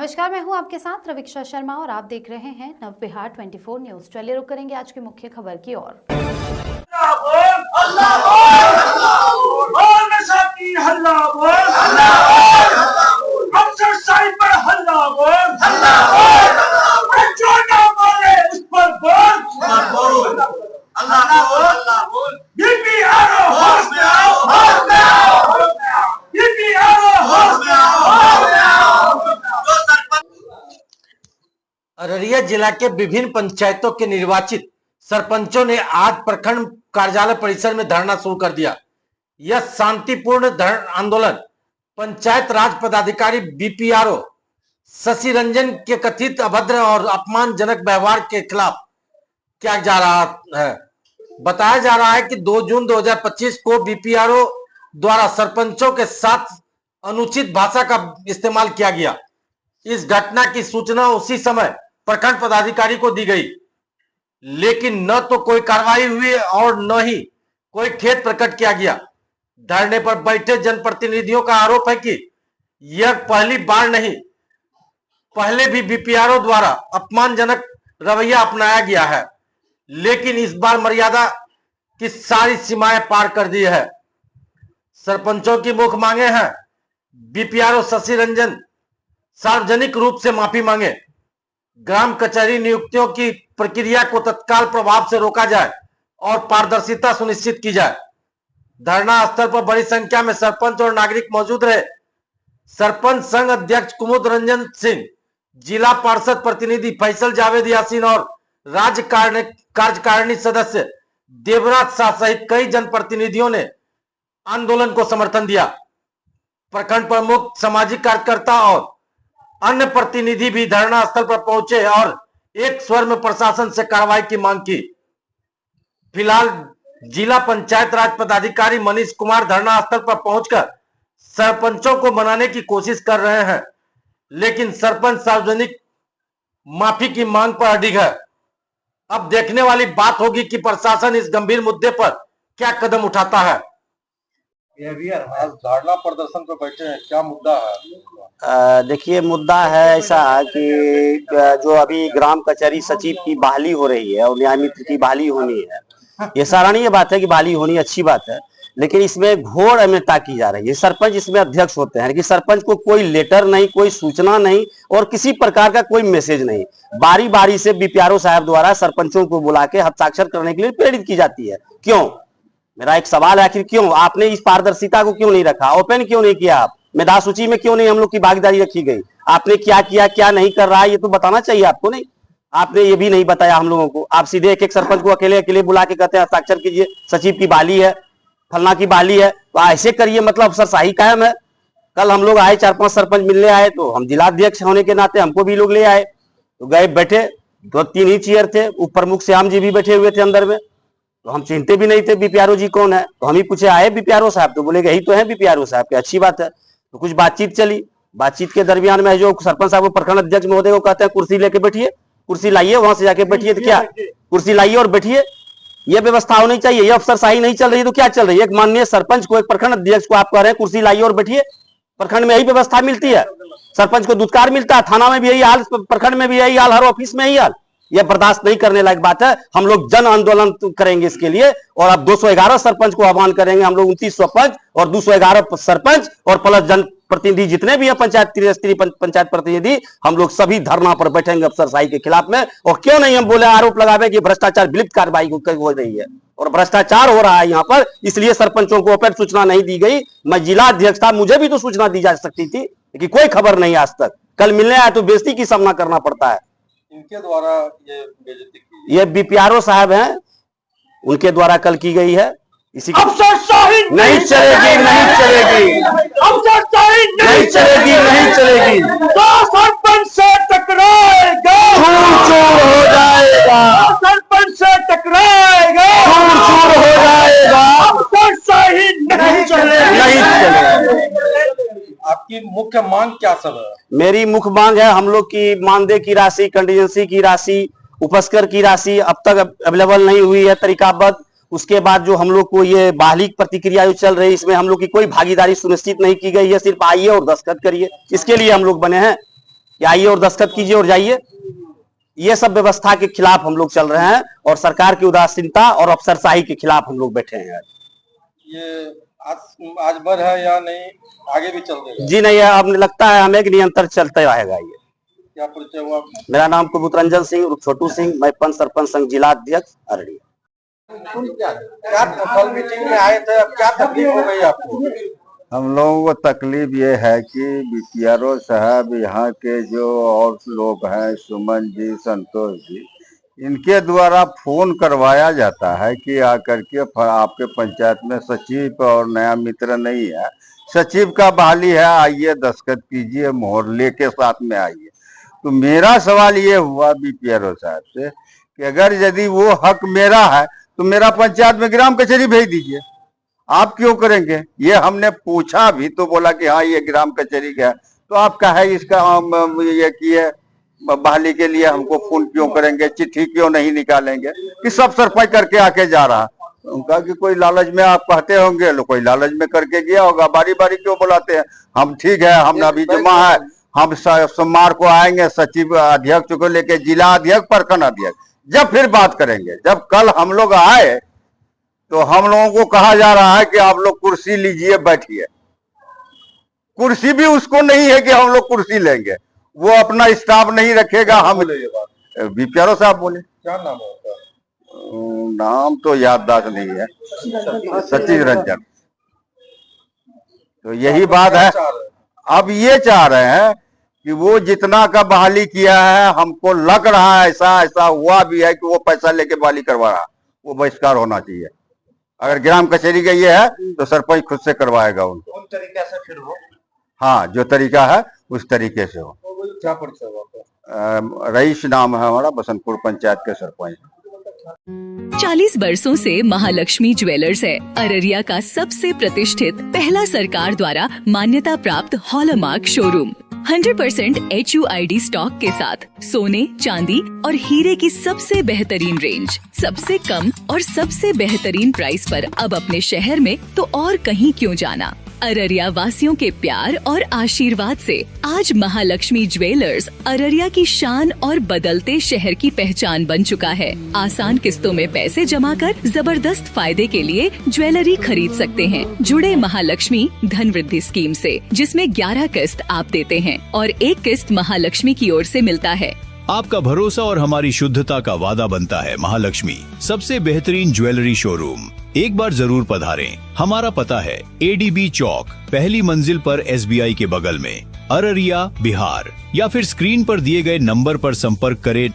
नमस्कार, मैं हूं आपके साथ रविक्षा शर्मा और आप देख रहे हैं नव बिहार 24 न्यूज। चलिए रुक करेंगे आज की मुख्य खबर की ओर। अररिया जिला के विभिन्न पंचायतों के निर्वाचित सरपंचों ने आज प्रखंड कार्यालय परिसर में धरना शुरू कर दिया। यह शांतिपूर्ण आंदोलन पंचायत राज पदाधिकारी बीपीआरओ शशि रंजन के कथित अभद्र और अपमानजनक व्यवहार के खिलाफ किया जा रहा है। बताया जा रहा है कि 2 जून 2025 को बीपीआरओ द्वारा सरपंचों के साथ अनुचित भाषा का इस्तेमाल किया गया। इस घटना की सूचना उसी समय प्रखंड पदाधिकारी को दी गई, लेकिन न तो कोई कार्रवाई हुई और न ही कोई खेद प्रकट किया गया। धरने पर बैठे जनप्रतिनिधियों का आरोप है कि यह पहली बार नहीं, पहले भी बीपीआरओ द्वारा अपमानजनक रवैया अपनाया गया है, लेकिन इस बार मर्यादा की सारी सीमाएं पार कर दी है। सरपंचों की मुख्य मांगे हैं बीपीआरओ शशि रंजन सार्वजनिक रूप से माफी मांगे, ग्राम कचहरी नियुक्तियों की प्रक्रिया को तत्काल प्रभाव से रोका जाए और पारदर्शिता सुनिश्चित की जाए। धरना स्थल पर बड़ी संख्या में सरपंच और नागरिक मौजूद रहे। सरपंच संघ अध्यक्ष कुमुद रंजन सिंह, जिला पार्षद प्रतिनिधि फैसल जावेद यासीन और राज्य कार्यकारिणी सदस्य देवराज शाह सहित कई जनप्रतिनिधियों ने आंदोलन को समर्थन दिया। प्रखंड प्रमुख, सामाजिक कार्यकर्ता और अन्य प्रतिनिधि भी धरना स्थल पर पहुंचे और एक स्वर में प्रशासन से कार्रवाई की मांग की। फिलहाल जिला पंचायत राज पदाधिकारी मनीष कुमार धरना स्थल पर पहुंचकर सरपंचों को मनाने की कोशिश कर रहे हैं, लेकिन सरपंच सार्वजनिक माफी की मांग पर अडिग है। अब देखने वाली बात होगी कि प्रशासन इस गंभीर मुद्दे पर क्या कदम उठाता है। आज धरना प्रदर्शन पर बैठे हैं, क्या मुद्दा है? देखिए, मुद्दा है ऐसा कि जो अभी ग्राम कचहरी सचिव की बहाली हो रही है और न्याय मित्र की बहाली होनी है, ये सराहनीय बात है कि बहाली होनी अच्छी बात है, लेकिन इसमें घोर अनियमितता की जा रही है। सरपंच इसमें अध्यक्ष होते हैं कि सरपंच को कोई लेटर नहीं, कोई सूचना नहीं और किसी प्रकार का कोई मैसेज नहीं। बारी बारी से बीपीआरओ साहब द्वारा सरपंचों को बुला के हस्ताक्षर करने के लिए प्रेरित की जाती है। क्यों? मेरा एक सवाल है, आखिर क्यों आपने इस पारदर्शिता को क्यों नहीं रखा? ओपन क्यों नहीं किया? आप मेधा सूची में क्यों नहीं हम लोग की भागीदारी रखी गई? आपने क्या किया, क्या नहीं कर रहा है, ये तो बताना चाहिए आपको। नहीं, आपने ये भी नहीं बताया हम लोगों को। आप सीधे एक एक सरपंच को अकेले अकेले बुला के कहते हैं हस्ताक्षर कीजिए, सचिव की बहाली है, फलना की बहाली है, तो ऐसे करिए। मतलब अफसरशाही कायम है। कल हम लोग आए, 4-5 सरपंच मिलने आए, तो हम जिलाध्यक्ष होने के नाते हमको भी लोग ले आए, तो गए बैठे, 2-3 ही चेयर थे, उप प्रमुख श्याम जी भी बैठे हुए थे अंदर में, तो हम चिंते भी नहीं थे बीपीआरओ जी कौन है। तो हम ही पूछे, आए बीपीआरओ साहब? तो बोले यही तो है बीपीआरओ साहब के। अच्छी बात है। तो कुछ बातचीत चली। बातचीत के दरमियान में जो सरपंच साहब को प्रखंड अध्यक्ष महोदय को कहते हैं कुर्सी लेके बैठिए, कुर्सी लाइए, वहां से जाके बैठिए। तो क्या कुर्सी लाइए और बैठिए? ये व्यवस्था होनी चाहिए। ये अफसरशाही नहीं चल रही तो क्या चल रही है? एक माननीय सरपंच को, एक प्रखंड अध्यक्ष को आप कह रहे हैं कुर्सी लाइए और बैठिए। प्रखंड में यही व्यवस्था मिलती है? सरपंच को दुत्कार मिलता है, थाना में भी यही हाल, प्रखंड में भी यही हाल, हर ऑफिस में यही हाल। यह बर्दाश्त नहीं करने लायक बात है। हम लोग जन आंदोलन करेंगे इसके लिए, और अब 211 सरपंच को आह्वान करेंगे हम लोग, 29 सरपंच और 211 सरपंच और प्लस जन प्रतिनिधि जितने भी हैं, पंचायत त्रिस्तरीय पंचायत प्रतिनिधि, हम लोग सभी धरना पर बैठेंगे अफसरशाही के खिलाफ में। और क्यों नहीं हम बोले, आरोप लगावे कि भ्रष्टाचार विलिप्त कार्रवाई हो रही है और भ्रष्टाचार हो रहा है यहाँ पर, इसलिए सरपंचों को ओपन सूचना नहीं दी गई। मैं जिला अध्यक्ष था, मुझे भी तो सूचना दी जा सकती थी, लेकिन कोई खबर नहीं आज तक। कल मिलने आया तो बेइज्जती की सामना करना पड़ता है। इनके द्वारा ये बेइज्जती की? ये बीपीआरओ साहब हैं, उनके द्वारा कल की गई है। इसी अफसरशाही नहीं चलेगी, नहीं चलेगी, अफसरशाही नहीं चलेगी, नहीं चलेगी। तो सरपंच से टकराएगा, चूर हो जाएगा, सरपंच से टकराएगा, चूर हो जाएगा। अफसरशाही नहीं चलेगी, नहीं चलेगी। आपकी मुख्य मांग क्या सब है? मेरी मुख्य मांग है, हम लोग की मानदेय की राशि, कंटीजेंसी की राशि, उपस्कर की राशि अब तक अवेलेबल नहीं हुई है तरीकाबद्ध। उसके बाद जो हम लोग को ये बहाली प्रतिक्रिया जो चल रही है, इसमें हम लोग की कोई भागीदारी सुनिश्चित नहीं की गई है। सिर्फ आइए और दस्तखत करिए, इसके लिए हम लोग बने हैं। कि आइए और दस्तखत कीजिए और जाइए। ये सब व्यवस्था के खिलाफ हम लोग चल रहे हैं और सरकार की उदासीनता और अफसरशाही के खिलाफ हम लोग बैठे हैं। ये आज भर है या नहीं, आगे भी चल देगा? जी नहीं, अब लगता है हमें कि निरंतर चलते रहेगा ये। क्या परिचय हुआ? मेरा नाम कुलबुत रंजन सिंह उर्फ छोटू सिंह, मैं पंच सरपंच संघ जिला अध्यक्ष अररिया। क्या कल मीटिंग में आए थे, अब क्या तकलीफ हो गई आपको? हम लोगों को तकलीफ ये है कि बीपीआरओ साहब, यहाँ के जो और लोग हैं, सुमन जी, संतोष जी, इनके द्वारा फोन करवाया जाता है कि आकर के आपके पंचायत में सचिव और नया मित्र नहीं है, सचिव का बहाली है, आइए दस्तखत कीजिए, मोहर लेके साथ में आइए। तो मेरा सवाल ये हुआ बीपीआरओ साहब से कि अगर यदि वो हक मेरा है तो मेरा पंचायत में ग्राम कचहरी भेज दीजिए, आप क्यों करेंगे? ये हमने पूछा भी तो बोला कि हाँ ये ग्राम कचहरी का है, तो आपका है इसका ये किए बहाली के लिए हमको फोन क्यों करेंगे, चिट्ठी क्यों नहीं निकालेंगे कि सब सरपंच करके आके जा रहा। उनका कि कोई लालच में आप कहते होंगे, कोई लालच में करके गया होगा, बारी बारी क्यों बुलाते हैं? हम ठीक है, हम अभी जमा है, हम सोमवार को आएंगे सचिव अध्यक्ष को लेके, जिला अध्यक्ष, प्रखंड अध्यक्ष, जब फिर बात करेंगे। जब कल हम लोग आए तो हम लोगों को कहा जा रहा है कि आप लोग कुर्सी लीजिए, बैठिए। कुर्सी भी उसको नहीं है कि हम लोग कुर्सी लेंगे, वो अपना स्टाफ नहीं रखेगा। हम बीपीआरओ साहब बोले। क्या नाम है उनका? नाम तो याददाश्त नहीं है, सचिव रंजन। तो यही बात है। अब ये चाह रहे हैं कि वो जितना का बहाली किया है, हमको लग रहा है ऐसा हुआ भी है कि वो पैसा लेके बहाली करवा रहा, वो बहिष्कार होना चाहिए। अगर ग्राम कचहरी का ये है तो सरपंच खुद से करवाएगा उनको। उन तरीके से फिर हो? हाँ, जो तरीका है उस तरीके से हो। क्या परिचय हुआ? रईस नाम है हमारा, बसंतपुर पंचायत के सरपंच। 40 वर्षों से महालक्ष्मी ज्वेलर्स है अररिया का सबसे प्रतिष्ठित, पहला सरकार द्वारा मान्यता प्राप्त हॉलमार्क शोरूम। 100% HUID स्टॉक के साथ सोने, चांदी और हीरे की सबसे बेहतरीन रेंज, सबसे कम और सबसे बेहतरीन प्राइस पर अब अपने शहर में तो और कहीं क्यों जाना। अररिया वासियों के प्यार और आशीर्वाद से आज महालक्ष्मी ज्वेलर्स अररिया की शान और बदलते शहर की पहचान बन चुका है। आसान किस्तों में पैसे जमा कर जबरदस्त फायदे के लिए ज्वेलरी खरीद सकते हैं। जुड़े महालक्ष्मी धन वृद्धि स्कीम से, जिसमें 11 किस्त आप देते हैं और 1 किस्त महालक्ष्मी की ओर से मिलता है। आपका भरोसा और हमारी शुद्धता का वादा बनता है महालक्ष्मी, सबसे बेहतरीन ज्वेलरी शोरूम। एक बार जरूर पधारें। हमारा पता है ADB चौक, पहली मंजिल पर SBI के बगल में, अररिया, बिहार। या फिर स्क्रीन पर दिए गए नंबर पर संपर्क करें।